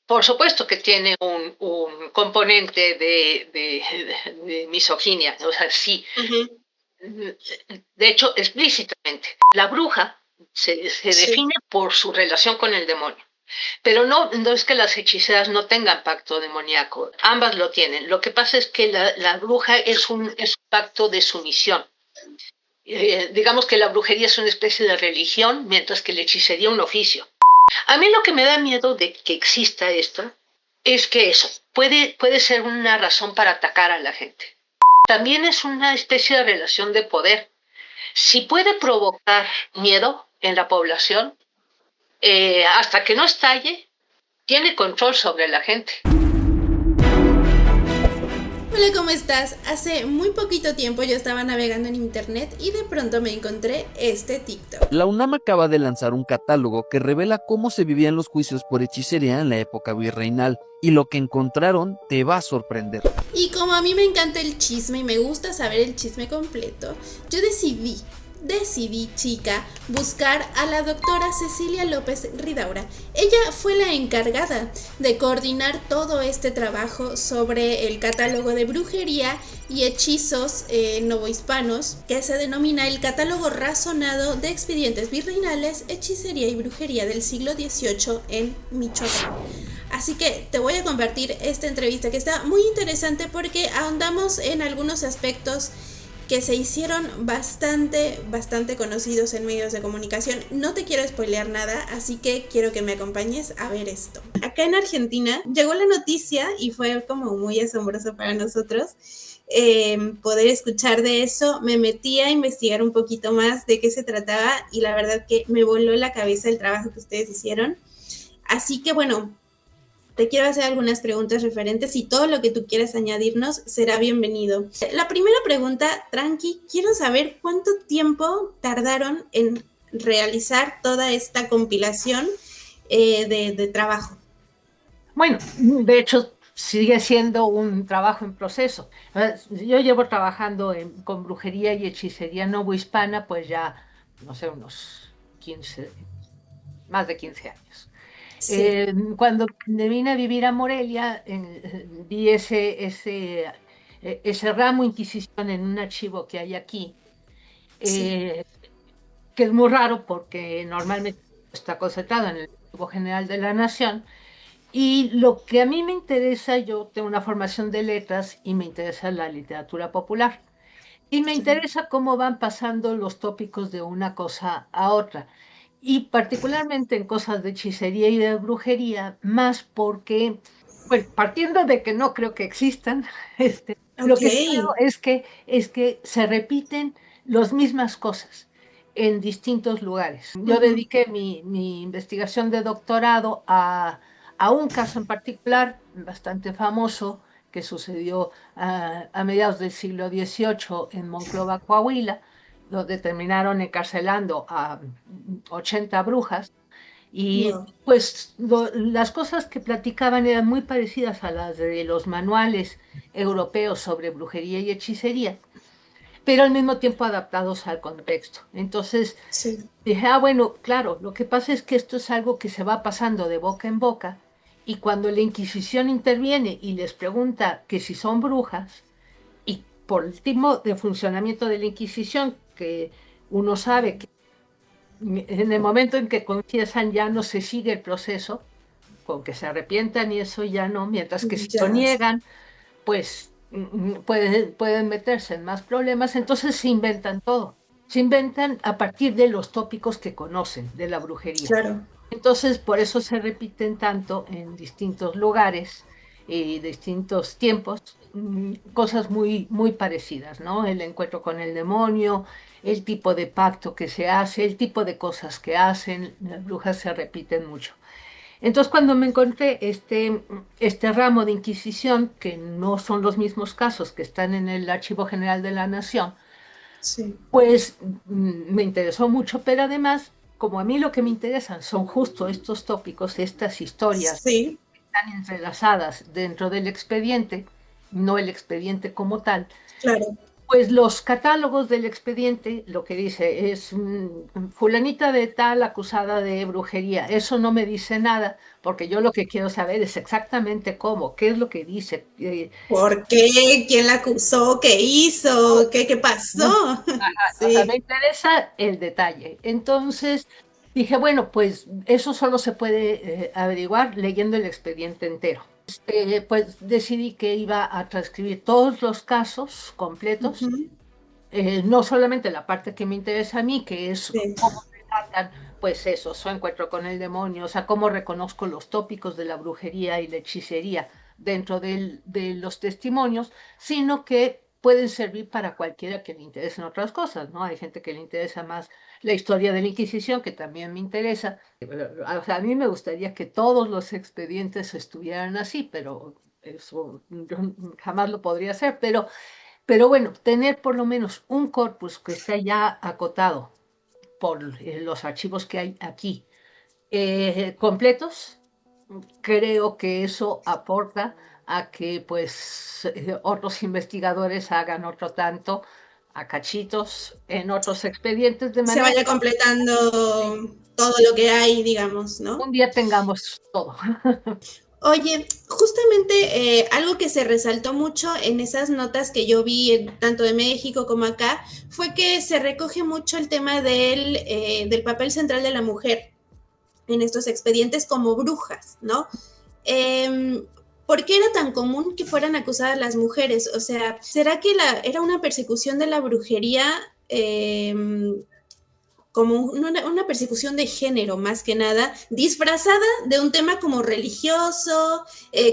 Por supuesto que tiene un componente de misoginia, o sea, sí. Ujú. De hecho, explícitamente, la bruja se Sí. define por su relación con el demonio. Pero no es que las hechiceras no tengan pacto demoníaco, ambas lo tienen. Lo que pasa es que la bruja es un pacto de sumisión. Digamos que la brujería es una especie de religión, mientras que la hechicería un oficio. A mí lo que me da miedo de que exista esto es que eso puede ser una razón para atacar a la gente. También es una especie de relación de poder. Si puede provocar miedo en la población, hasta que no estalle, tiene control sobre la gente. Hola, ¿cómo estás? Hace muy poquito tiempo yo estaba navegando en internet y de pronto me encontré este TikTok. La UNAM acaba de lanzar un catálogo que revela cómo se vivían los juicios por hechicería en la época virreinal, y lo que encontraron te va a sorprender. Y como a mí me encanta el chisme y me gusta saber el chisme completo, yo decidí, chica, buscar a la doctora Cecilia López Ridaura. Ella fue la encargada de coordinar todo este trabajo sobre el catálogo de brujería y hechizos novohispanos, que se denomina el Catálogo Razonado de Expedientes Virreinales, Hechicería y Brujería del siglo XVIII en Michoacán. Así que te voy a compartir esta entrevista que está muy interesante porque ahondamos en algunos aspectos que se hicieron bastante conocidos en medios de comunicación. No te quiero spoilear nada, así que quiero que me acompañes a ver esto. Acá en Argentina llegó la noticia y fue como muy asombroso para nosotros poder escuchar de eso. Me metí a investigar un poquito más de qué se trataba y la verdad que me voló la cabeza el trabajo que ustedes hicieron. Así que bueno, te quiero hacer algunas preguntas referentes y todo lo que tú quieras añadirnos será bienvenido. La primera pregunta, tranqui, quiero saber cuánto tiempo tardaron en realizar toda esta compilación de trabajo. Bueno, de hecho, sigue siendo un trabajo en proceso. Yo llevo trabajando con brujería y hechicería novohispana, pues ya, no sé, unos 15, más de 15 años. Sí, Cuando me vine a vivir a Morelia, vi ese ramo Inquisición en un archivo que hay aquí, sí. eh, que es muy raro porque normalmente está concentrado en el Archivo General de la Nación. Y lo que a mí me interesa, yo tengo una formación de letras y me interesa la literatura popular. Y me interesa cómo van pasando los tópicos de una cosa a otra. Y particularmente en cosas de hechicería y de brujería, más porque, bueno, partiendo de que no creo que existan, lo Ok. que sí veo es que se repiten las mismas cosas en distintos lugares. Yo Uh-huh. dediqué mi investigación de doctorado a un caso en particular, bastante famoso, que sucedió a mediados del siglo XVIII en Monclova, Coahuila, donde terminaron encarcelando a 80 brujas. Y Wow. pues las cosas que platicaban eran muy parecidas a las de los manuales europeos sobre brujería y hechicería, pero al mismo tiempo adaptados al contexto. Entonces Sí. dije, bueno, claro, lo que pasa es que esto es algo que se va pasando de boca en boca, y cuando la Inquisición interviene y les pregunta que si son brujas, y por el tipo de funcionamiento de la Inquisición, que uno sabe que en el momento en que confiesan ya no se sigue el proceso, con que se arrepientan y eso ya no, mientras que si lo Ya. niegan, pues pueden meterse en más problemas, entonces se inventan todo. Se inventan a partir de los tópicos que conocen de la brujería. Claro. Entonces, por eso se repiten tanto en distintos lugares y distintos tiempos, cosas muy parecidas, ¿no? El encuentro con el demonio, el tipo de pacto que se hace, el tipo de cosas que hacen, las brujas se repiten mucho. Entonces, cuando me encontré este ramo de Inquisición, que no son los mismos casos que están en el Archivo General de la Nación, Sí. pues me interesó mucho, pero además, como a mí lo que me interesan son justo estos tópicos, estas historias Sí. tan entrelazadas dentro del expediente, no el expediente como tal, Claro. Pues los catálogos del expediente, lo que dice es fulanita de tal acusada de brujería. Eso no me dice nada, porque yo lo que quiero saber es exactamente cómo, qué es lo que dice. ¿Por qué? ¿Quién la acusó? ¿Qué hizo? ¿Qué pasó? ¿No? Ajá, o sea, me Sí. interesa el detalle. Entonces dije, bueno, pues eso solo se puede averiguar leyendo el expediente entero. Pues decidí que iba a transcribir todos los casos completos, Ujú. no solamente la parte que me interesa a mí, que es Sí. cómo relatan, pues eso, su encuentro con el demonio, o sea, cómo reconozco los tópicos de la brujería y la hechicería dentro de los testimonios, sino que pueden servir para cualquiera que le interesen otras cosas, ¿no? Hay gente que le interesa más la historia de la Inquisición, que también me interesa. O sea, a mí me gustaría que todos los expedientes estuvieran así, pero eso yo jamás lo podría hacer, pero bueno, tener por lo menos un corpus que esté ya acotado por los archivos que hay aquí, completos, creo que eso aporta a que pues otros investigadores hagan otro tanto a cachitos en otros expedientes, de Se manera vaya que completando todo lo que hay, digamos, ¿no? un día tengamos todo. Oye, justamente algo que se resaltó mucho en esas notas que yo vi, tanto de México como acá, fue que se recoge mucho el tema del papel central de la mujer en estos expedientes como brujas, ¿no? Eh, ¿Por qué era tan común que fueran acusadas las mujeres? O sea, ¿será que era una persecución de la brujería como una persecución de género más que nada, disfrazada de un tema como religioso,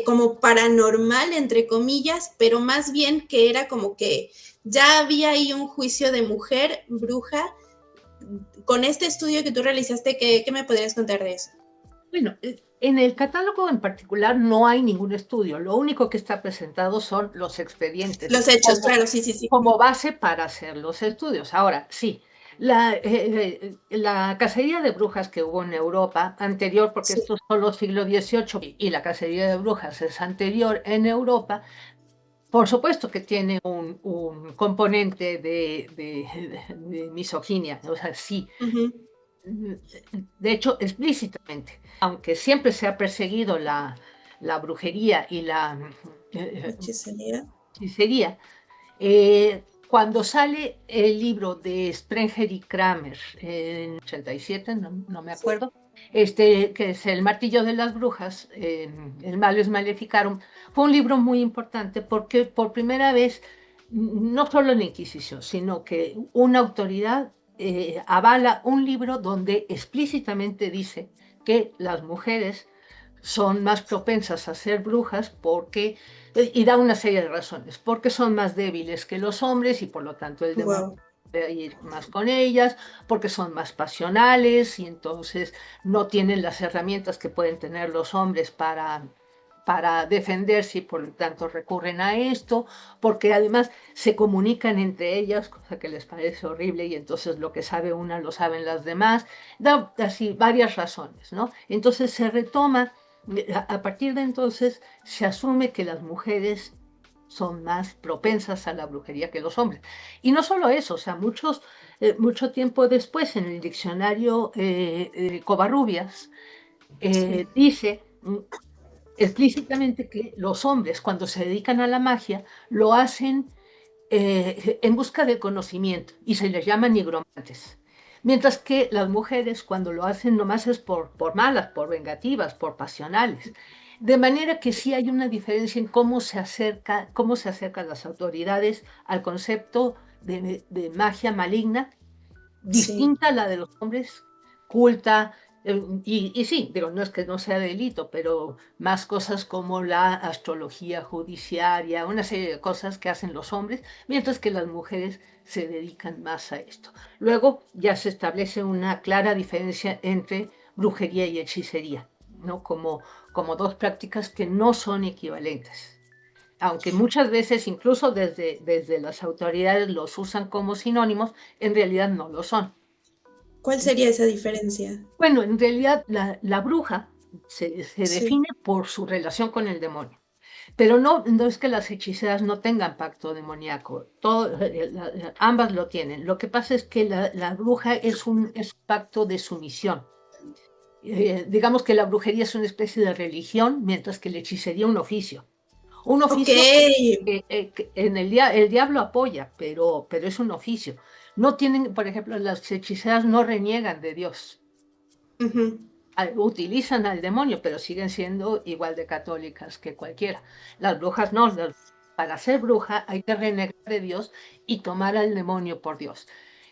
como paranormal, entre comillas, pero más bien que era como que ya había ahí un juicio de mujer bruja? Con este estudio que tú realizaste, ¿qué me podrías contar de eso? Bueno, en el catálogo en particular no hay ningún estudio, lo único que está presentado son los expedientes Los hechos, claro, sí, sí, sí. como base para hacer los estudios. Ahora, sí, la cacería de brujas que hubo en Europa, anterior, porque Sí. esto es solo siglo XVIII y la cacería de brujas es anterior en Europa, por supuesto que tiene un componente de misoginia, o sea, sí. Uh-huh. De hecho, explícitamente, aunque siempre se ha perseguido la brujería y la Hechicería. hechicería, cuando sale el libro de Sprenger y Kramer en 87, no me Sí. acuerdo, que es El martillo de las brujas, El Maleus Maleficarum, fue un libro muy importante porque por primera vez, no solo en la Inquisición, sino que una autoridad avala un libro donde explícitamente dice que las mujeres son más propensas a ser brujas porque, y da una serie de razones, porque son más débiles que los hombres y por lo tanto el demonio Wow. puede ir más con ellas, porque son más pasionales y entonces no tienen las herramientas que pueden tener los hombres para defenderse y por lo tanto recurren a esto, porque además se comunican entre ellas, cosa que les parece horrible y entonces lo que sabe una lo saben las demás, da así varias razones, ¿no? Entonces se retoma, a partir de entonces se asume que las mujeres son más propensas a la brujería que los hombres. Y no solo eso, o sea, mucho tiempo después en el diccionario Covarrubias Sí. dice explícitamente que los hombres cuando se dedican a la magia lo hacen en busca del conocimiento y se les llama nigromantes. Mientras que las mujeres cuando lo hacen nomás es por malas, por vengativas, por pasionales. De manera que sí hay una diferencia en cómo se acercan las autoridades al concepto de magia maligna, Sí. distinta a la de los hombres, culta, y sí, digo, no es que no sea delito, pero más cosas como la astrología judiciaria, una serie de cosas que hacen los hombres, mientras que las mujeres se dedican más a esto. Luego ya se establece una clara diferencia entre brujería y hechicería, ¿no? Como dos prácticas que no son equivalentes. Aunque muchas veces, incluso desde las autoridades los usan como sinónimos, en realidad no lo son. ¿Cuál sería esa diferencia? Bueno, en realidad la bruja se Sí. define por su relación con el demonio. Pero no es que las hechiceras no tengan pacto demoníaco, ambas lo tienen. Lo que pasa es que la bruja es un pacto de sumisión. Digamos que la brujería es una especie de religión, mientras que la hechicería un oficio. Un Ok. oficio que en el diablo apoya, pero es un oficio. No tienen, por ejemplo, las hechiceras no reniegan de Dios. Ujú. Utilizan al demonio, pero siguen siendo igual de católicas que cualquiera. Las brujas no, para ser bruja hay que renegar de Dios y tomar al demonio por Dios.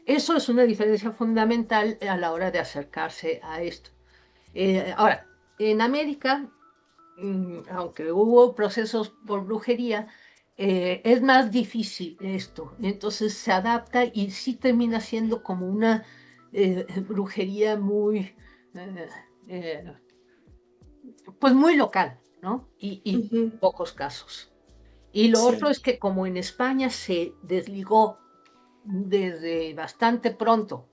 Eso es una diferencia fundamental a la hora de acercarse a esto. Ahora, en América, aunque hubo procesos por brujería, es más difícil esto. Entonces se adapta y sí termina siendo como una brujería muy, eh, eh, pues muy local, ¿no? Y Ujú. pocos casos. Y lo otro Sí. es que como en España se desligó desde bastante pronto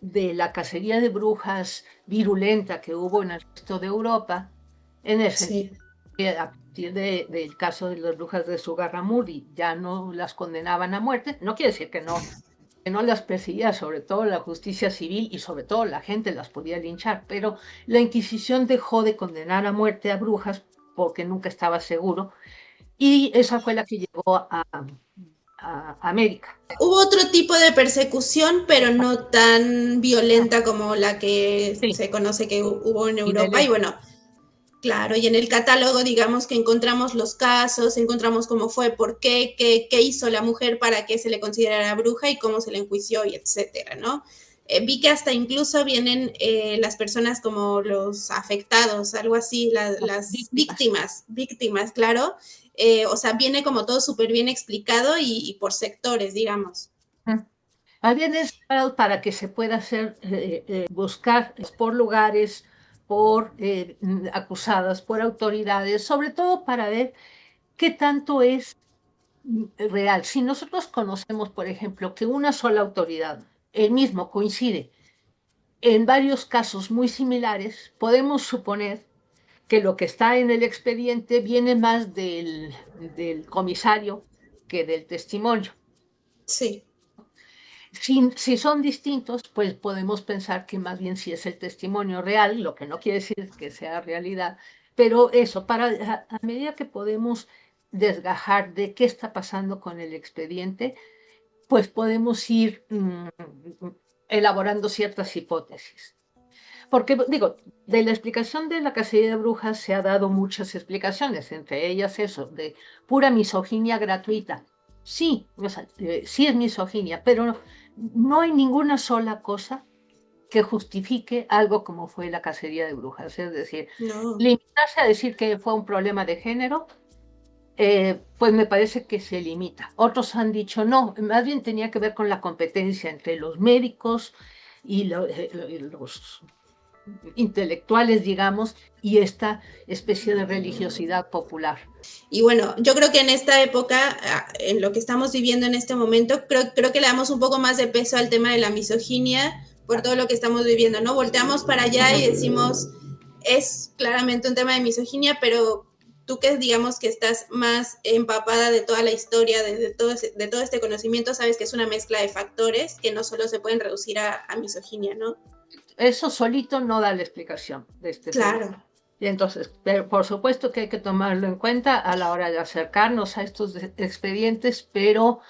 de la cacería de brujas virulenta que hubo en el resto de Europa, en el sentido Sí. que a partir del caso de las brujas de Zugarramurdi ya no las condenaban a muerte, no quiere decir que no las perseguía, sobre todo la justicia civil y sobre todo la gente las podía linchar, pero la Inquisición dejó de condenar a muerte a brujas porque nunca estaba seguro y esa fue la que llegó a América. Hubo otro tipo de persecución, pero no tan Ah, violenta como la que sí, se conoce que hubo en y de Europa. Y lejos. bueno, claro, y en el catálogo digamos que encontramos los casos, encontramos cómo fue, por qué, qué hizo la mujer para que se le considerara bruja y cómo se le enjuició y etcétera, ¿no? Vi que hasta incluso vienen las personas como los afectados, algo así, las Víctimas. víctimas, claro. O sea, viene como todo súper bien explicado y por sectores, digamos. Más bien es para que se pueda hacer, buscar por lugares, por acusadas, por autoridades, sobre todo para ver qué tanto es real. Si nosotros conocemos, por ejemplo, que una sola autoridad, el mismo, coincide en varios casos muy similares, podemos suponer que lo que está en el expediente viene más del comisario que del testimonio. Sí. Si son distintos, pues podemos pensar que más bien sí es el testimonio real, lo que no quiere decir que sea realidad, pero eso, a medida que podemos desgajar de qué está pasando con el expediente, pues podemos ir elaborando ciertas hipótesis. Porque, digo, de la explicación de la cacería de brujas se ha dado muchas explicaciones, entre ellas eso, de pura misoginia gratuita. Sí, o sea, sí es misoginia, pero no hay ninguna sola cosa que justifique algo como fue la cacería de brujas. Es decir, No. limitarse a decir que fue un problema de género, pues me parece que se limita. Otros han dicho no, más bien tenía que ver con la competencia entre los médicos y los intelectuales, digamos, y esta especie de religiosidad popular. Y bueno, yo creo que en esta época, en lo que estamos viviendo en este momento, creo que le damos un poco más de peso al tema de la misoginia por todo lo que estamos viviendo, ¿no? Volteamos para allá y decimos, es claramente un tema de misoginia, pero tú que digamos que estás más empapada de toda la historia, de todo este conocimiento, sabes que es una mezcla de factores que no solo se pueden reducir a misoginia, ¿no? Eso solito no da la explicación de este Claro. fenómeno. Y entonces, por supuesto que hay que tomarlo en cuenta a la hora de acercarnos a estos expedientes, pero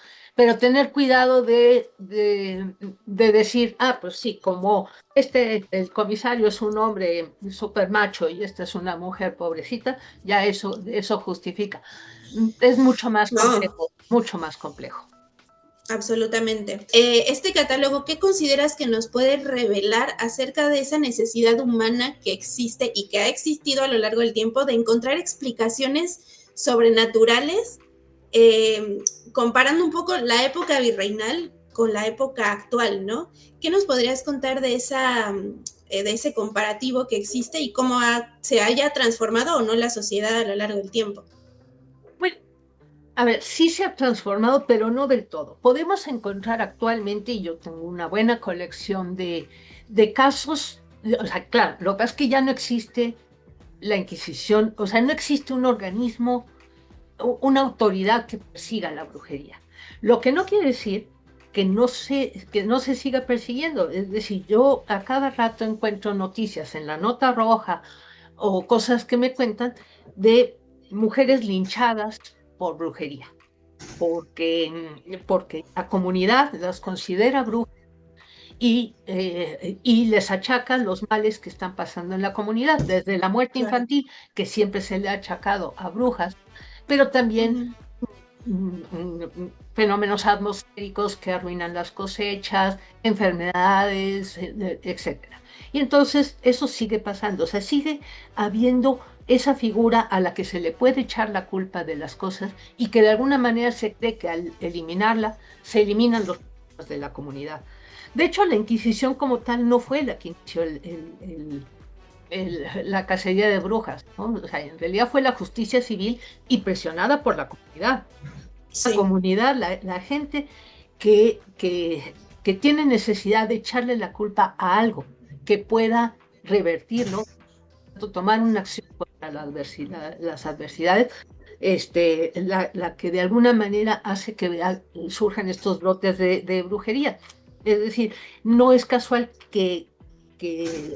tener cuidado de decir, pues sí, como el comisario es un hombre súper macho y esta es una mujer pobrecita, ya eso justifica. Es mucho más No, complejo, mucho más complejo. absolutamente. Este catálogo, ¿qué consideras que nos puede revelar acerca de esa necesidad humana que existe y que ha existido a lo largo del tiempo de encontrar explicaciones sobrenaturales, comparando un poco la época virreinal con la época actual, ¿no? ¿Qué nos podrías contar de de ese comparativo que existe y cómo se haya transformado o no la sociedad a lo largo del tiempo? Bueno, a ver, sí se ha transformado, pero no del todo. Podemos encontrar actualmente, y yo tengo una buena colección de casos, o sea, claro, lo que pasa es que ya no existe la Inquisición, o sea, no existe un organismo una autoridad que persiga la brujería. Lo que no quiere decir que no se siga persiguiendo. Es decir, yo a cada rato encuentro noticias en la nota roja o cosas que me cuentan de mujeres linchadas por brujería, porque la comunidad las considera brujas y les achacan los males que están pasando en la comunidad, desde la muerte Claro. infantil, que siempre se le ha achacado a brujas, pero también fenómenos atmosféricos que arruinan las cosechas, enfermedades, etcétera. Y entonces eso sigue pasando, o sea, sigue habiendo esa figura a la que se le puede echar la culpa de las cosas y que de alguna manera se cree que al eliminarla se eliminan los problemas de la comunidad. De hecho, la Inquisición como tal no fue la que inició la cacería de brujas, ¿no? O sea, en realidad fue la justicia civil y presionada por la comunidad. Sí. La comunidad, la gente que tiene necesidad de echarle la culpa a algo que pueda revertirlo, tomar una acción contra las adversidades, la que de alguna manera hace que surjan estos brotes de brujería. Es decir, no es casual que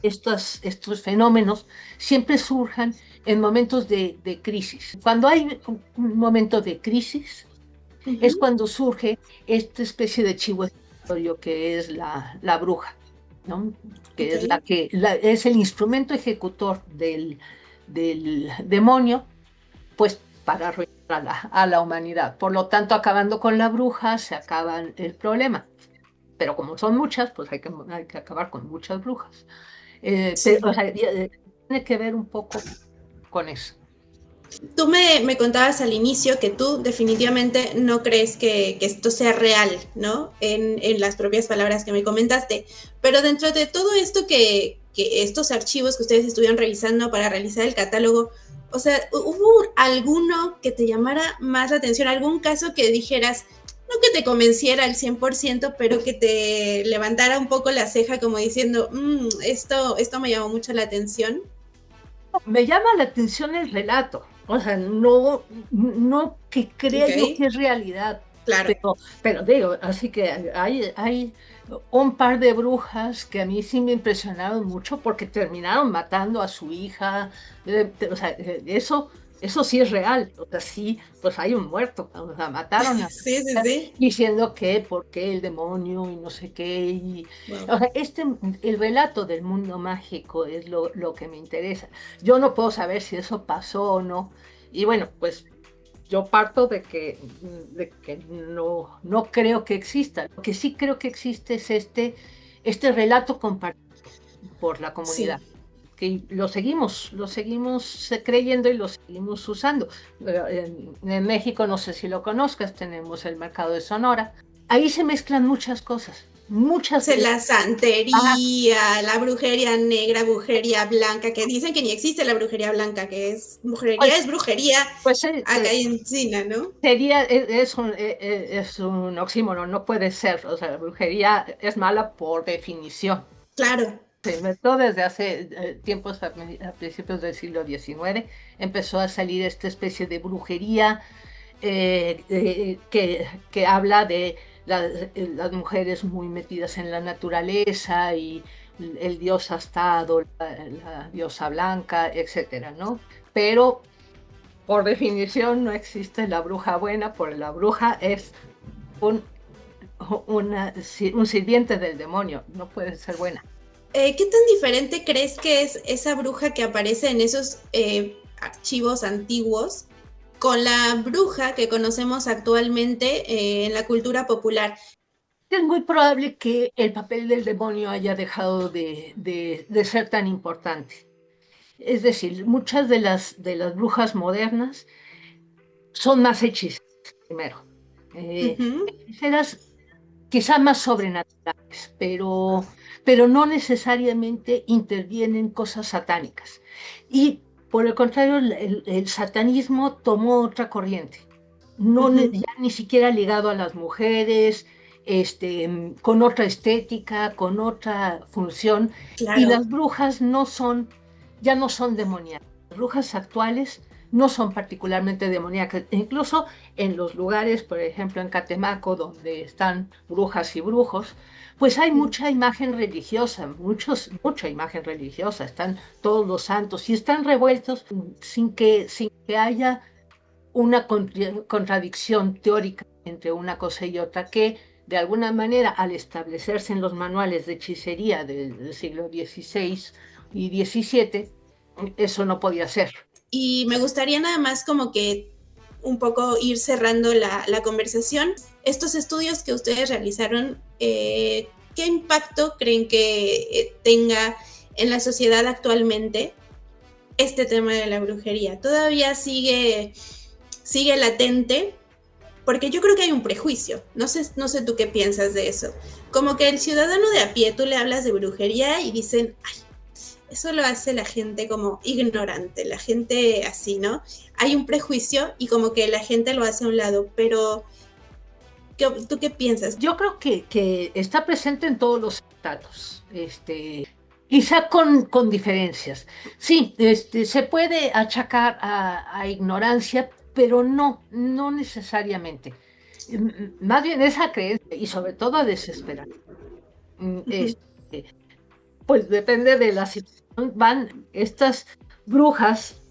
estos fenómenos siempre surjan en momentos de crisis. Cuando hay un momento de crisis, es cuando surge esta especie de chivo expiatorio que es la bruja, ¿no? Que es es el instrumento ejecutor del demonio, pues para arruinar a la humanidad. Por lo tanto, acabando con la bruja, se acaba el problema. Pero como son muchas, pues hay que acabar con muchas brujas. Sí. O sea, tiene que ver un poco con eso. Tú me contabas al inicio que tú definitivamente no crees que esto sea real, ¿no? En las propias palabras que me comentaste. Pero dentro de todo esto que estos archivos que ustedes estuvieron revisando para realizar el catálogo, o sea, ¿hubo alguno que te llamara más la atención? ¿Algún caso que dijeras, no que te convenciera al 100%, pero que te levantara un poco la ceja como diciendo, esto me llamó mucho la atención? Me llama la atención el relato. O sea, no que crea yo que es realidad. Claro. Pero digo, así que hay un par de brujas que a mí sí me impresionaron mucho porque terminaron matando a su hija. O sea, eso sí es real. O sea, sí, pues hay un muerto. O sea, mataron a su hija diciendo que porque el demonio y no sé qué. O sea, el relato del mundo mágico es lo que me interesa. Yo no puedo saber si eso pasó o no. Y bueno, pues yo parto de que no creo que exista. Lo que sí creo que existe es este relato compartido por la comunidad. Sí. Que lo seguimos creyendo y lo seguimos usando. En México, no sé si lo conozcas, tenemos el mercado de Sonora. Ahí se mezclan muchas cosas. La santería, la brujería negra, brujería blanca, que dicen que ni existe la brujería blanca, que es brujería, es brujería acá en China, ¿no? Es un oxímoron, no puede ser. O sea, la brujería es mala por definición. Claro. Se inventó desde hace tiempos, a principios del siglo XIX, empezó a salir esta especie de brujería que habla de las mujeres muy metidas en la naturaleza y el dios astado, la diosa blanca, etcétera, ¿no? Pero por definición no existe la bruja buena, porque la bruja es un sirviente del demonio, no puede ser buena. ¿Qué tan diferente crees que es esa bruja que aparece en esos archivos antiguos con la bruja que conocemos actualmente en la cultura popular? Es muy probable que el papel del demonio haya dejado de ser tan importante. Es decir, muchas de las brujas modernas son más hechiceras, primero. Hechiceras quizá más sobrenaturales, pero no necesariamente intervienen cosas satánicas. Y por el contrario, el satanismo tomó otra corriente, ya ni siquiera ligado a las mujeres, con otra estética, con otra función. Claro. Y las brujas ya no son demoníacas. Las brujas actuales no son particularmente demoníacas. Incluso en los lugares, por ejemplo en Catemaco, donde están brujas y brujos, pues hay mucha imagen religiosa, mucha imagen religiosa, están todos los santos y están revueltos sin que haya una contradicción teórica entre una cosa y otra, que de alguna manera al establecerse en los manuales de hechicería del siglo XVI y XVII, eso no podía ser. Y me gustaría nada más como que un poco ir cerrando la conversación. Estos estudios que ustedes realizaron, ¿qué impacto creen que tenga en la sociedad actualmente este tema de la brujería? ¿Todavía sigue latente? Porque yo creo que hay un prejuicio. No sé tú qué piensas de eso. Como que el ciudadano de a pie, tú le hablas de brujería y dicen, ay, eso lo hace la gente como ignorante, la gente así, ¿no? Hay un prejuicio y como que la gente lo hace a un lado, pero ¿tú qué piensas? Yo creo que está presente en todos los estados, quizá con diferencias. Sí, se puede achacar a ignorancia, pero no necesariamente. Más bien esa creencia y sobre todo a desesperar. Pues depende de la situación. Van estas brujas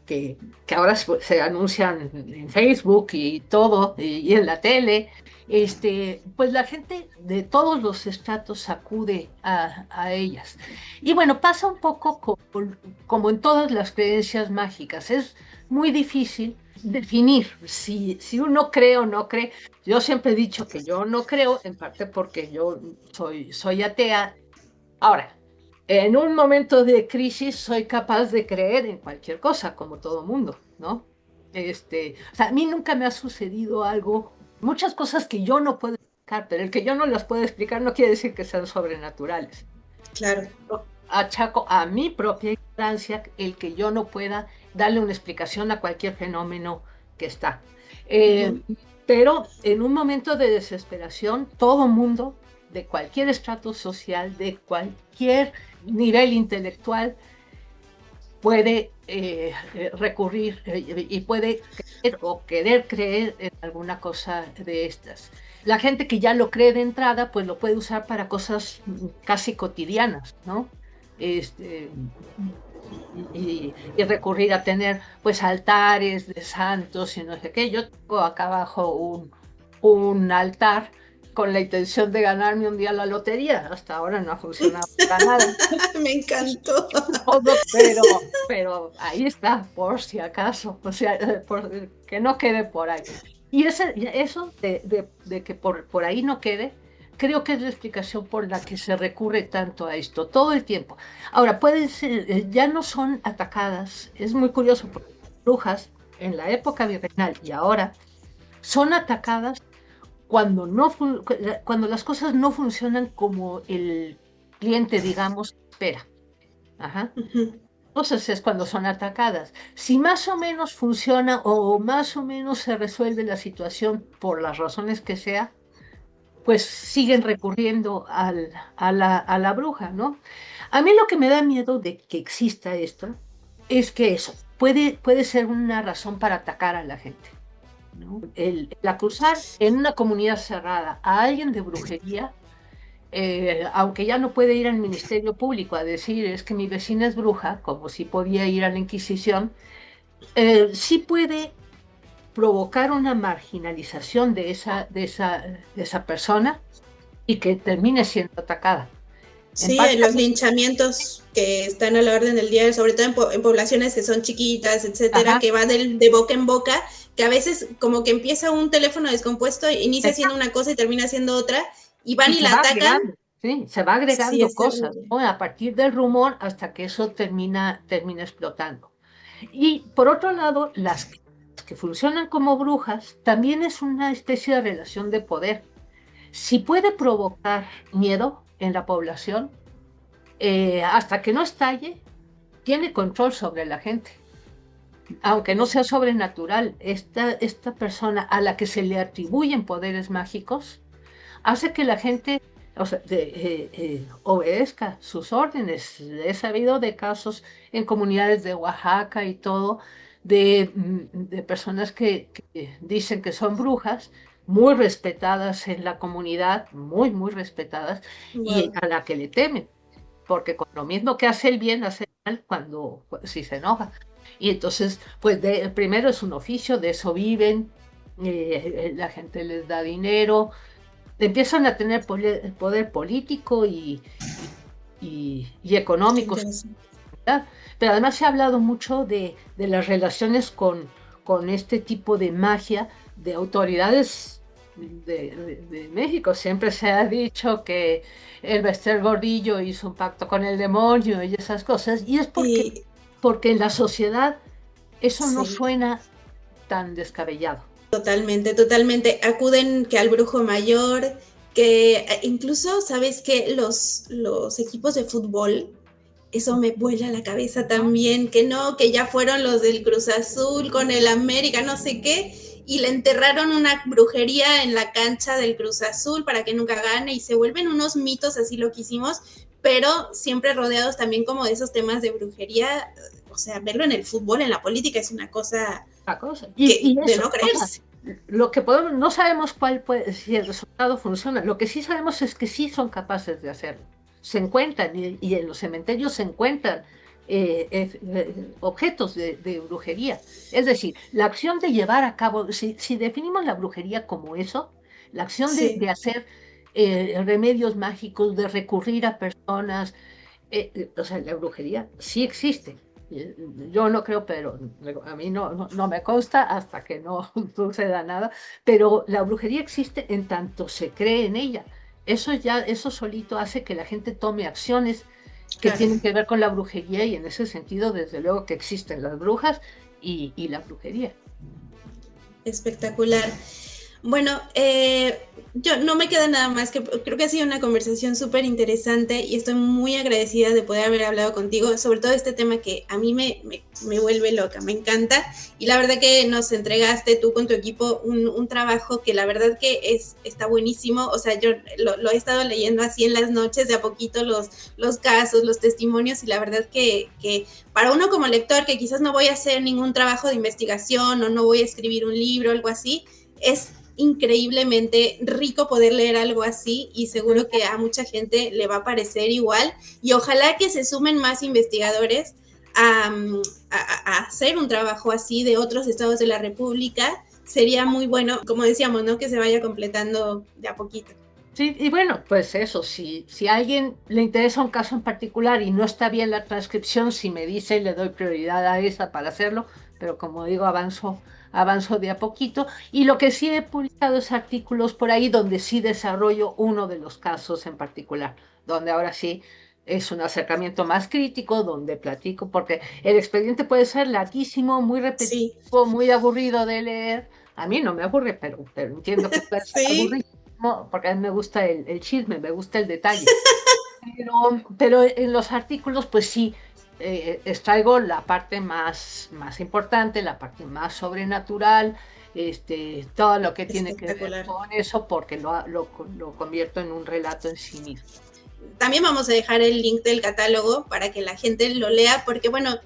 que ahora se anuncian en Facebook y todo, y en la tele, pues la gente de todos los estratos acude a ellas. Y bueno, pasa un poco como en todas las creencias mágicas, es muy difícil definir si uno cree o no cree. Yo siempre he dicho que yo no creo, en parte porque yo soy atea. Ahora, en un momento de crisis soy capaz de creer en cualquier cosa, como todo mundo, ¿no? O sea, a mí nunca me ha sucedido algo, muchas cosas que yo no puedo explicar, pero el que yo no las puedo explicar no quiere decir que sean sobrenaturales. Claro. Achaco a mi propia ignorancia el que yo no pueda darle una explicación a cualquier fenómeno que está. Pero en un momento de desesperación, todo mundo, de cualquier estrato social, de cualquier nivel intelectual, puede recurrir y puede creer o querer creer en alguna cosa de estas. La gente que ya lo cree de entrada, pues lo puede usar para cosas casi cotidianas, ¿no? Y recurrir a tener pues altares de santos y no sé qué. Yo tengo acá abajo un altar con la intención de ganarme un día la lotería. Hasta ahora no ha funcionado para nada. Me encantó. Pero ahí está, por si acaso, o sea, que no quede por ahí. Y eso de que por ahí no quede, creo que es la explicación por la que se recurre tanto a esto todo el tiempo. Ahora, pueden ser, ya no son atacadas, es muy curioso, porque las brujas en la época virreinal y ahora son atacadas cuando las cosas no funcionan como el cliente, digamos, espera. Ajá. Entonces es cuando son atacadas. Si más o menos funciona o más o menos se resuelve la situación por las razones que sea, pues siguen recurriendo a la bruja, ¿no? A mí lo que me da miedo de que exista esto es que eso puede ser una razón para atacar a la gente, ¿no? El acusar en una comunidad cerrada a alguien de brujería, aunque ya no puede ir al Ministerio Público a decir es que mi vecina es bruja, como si podía ir a la Inquisición, sí puede provocar una marginalización de esa persona y que termine siendo atacada. Sí, los linchamientos que están a la orden del día, sobre todo en poblaciones que son chiquitas, etcétera, ajá, que van de boca en boca, que a veces como que empieza un teléfono descompuesto, inicia siendo una cosa y termina siendo otra, y van y la atacan. Sí, se va agregando cosas, ¿no? A partir del rumor hasta que eso termina explotando. Y por otro lado, las que funcionan como brujas también es una especie de relación de poder. Si puede provocar miedo en la población, hasta que no estalle, tiene control sobre la gente. Aunque no sea sobrenatural, esta persona a la que se le atribuyen poderes mágicos hace que la gente o sea, obedezca sus órdenes. He sabido de casos en comunidades de Oaxaca y todo, de personas que dicen que son brujas, muy respetadas en la comunidad, muy, muy respetadas, y Wow. a la que le temen, porque con lo mismo que hace el bien, hace el mal si se enoja. Y entonces, pues primero es un oficio, de eso viven, la gente les da dinero, empiezan a tener poder político y Qué económico, interesante. ¿verdad? Pero además se ha hablado mucho de las relaciones con este tipo de magia de autoridades de México. Siempre se ha dicho que el Bester Gordillo hizo un pacto con el demonio y esas cosas, y es Y porque en la sociedad eso no sí, suena tan descabellado. totalmente, totalmente. Acuden que al brujo mayor, que incluso, ¿sabes que los equipos de fútbol, eso me vuela la cabeza también, que no, que ya fueron los del Cruz Azul con el América, no sé qué, y le enterraron una brujería en la cancha del Cruz Azul para que nunca gane, y se vuelven unos mitos así loquísimos, pero siempre rodeados también como de esos temas de brujería. O sea, verlo en el fútbol, en la política, es una cosa La cosa. que Y de eso, no o sea, creerse. lo que podemos, no sabemos cuál puede, si el resultado funciona. Lo que sí sabemos es que sí son capaces de hacerlo. Se encuentran y en los cementerios se encuentran objetos de brujería. Es decir, la acción de llevar a cabo, si definimos la brujería como eso, la acción de Sí, hacer remedios mágicos, de recurrir a personas, o sea, la brujería sí existe. Yo no creo, pero a mí no me consta hasta que no suceda nada, pero la brujería existe en tanto se cree en ella. Eso solito hace que la gente tome acciones que claro. tienen que ver con la brujería, y en ese sentido, desde luego que existen las brujas y la brujería. Espectacular. Bueno, yo no me queda nada más que creo que ha sido una conversación súper interesante y estoy muy agradecida de poder haber hablado contigo, sobre todo este tema que a mí me vuelve loca, me encanta, y la verdad que nos entregaste tú con tu equipo un trabajo que la verdad que está buenísimo. O sea, yo lo he estado leyendo así en las noches, de a poquito los casos, los testimonios, y la verdad que para uno como lector que quizás no voy a hacer ningún trabajo de investigación o no voy a escribir un libro o algo así, es increíblemente rico poder leer algo así, y seguro que a mucha gente le va a parecer igual, y ojalá que se sumen más investigadores a hacer un trabajo así de otros estados de la República. Sería muy bueno, como decíamos, ¿no? Que se vaya completando de a poquito. Sí, y bueno, pues eso, si a alguien le interesa un caso en particular y no está bien la transcripción, si me dice, le doy prioridad a esa para hacerlo, pero como digo, avanzo de a poquito. Y lo que sí he publicado es artículos por ahí donde sí desarrollo uno de los casos en particular, donde ahora sí es un acercamiento más crítico, donde platico, porque el expediente puede ser larguísimo, muy Sí, repetitivo, muy aburrido de leer. A mí no me aburre, pero entiendo que puede ser sí, aburrido. No, porque a mí me gusta el chisme, me gusta el detalle. Pero en los artículos, pues sí, extraigo la parte más importante, la parte más sobrenatural, todo lo que tiene que ver espectacular. con eso, porque lo convierto en un relato en sí mismo. También vamos a dejar el link del catálogo para que la gente lo lea, porque bueno,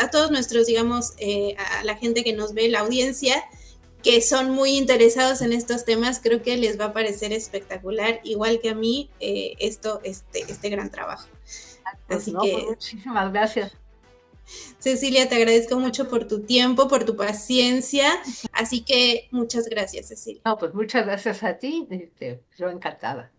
a todos nuestros, digamos, a la gente que nos ve, la audiencia, que son muy interesados en estos temas, creo que les va a parecer espectacular, igual que a mí, este gran trabajo. Pues Así no, pues que, muchísimas gracias. Cecilia, te agradezco mucho por tu tiempo, por tu paciencia. Así que muchas gracias, Cecilia. No, pues muchas gracias a ti, yo encantada.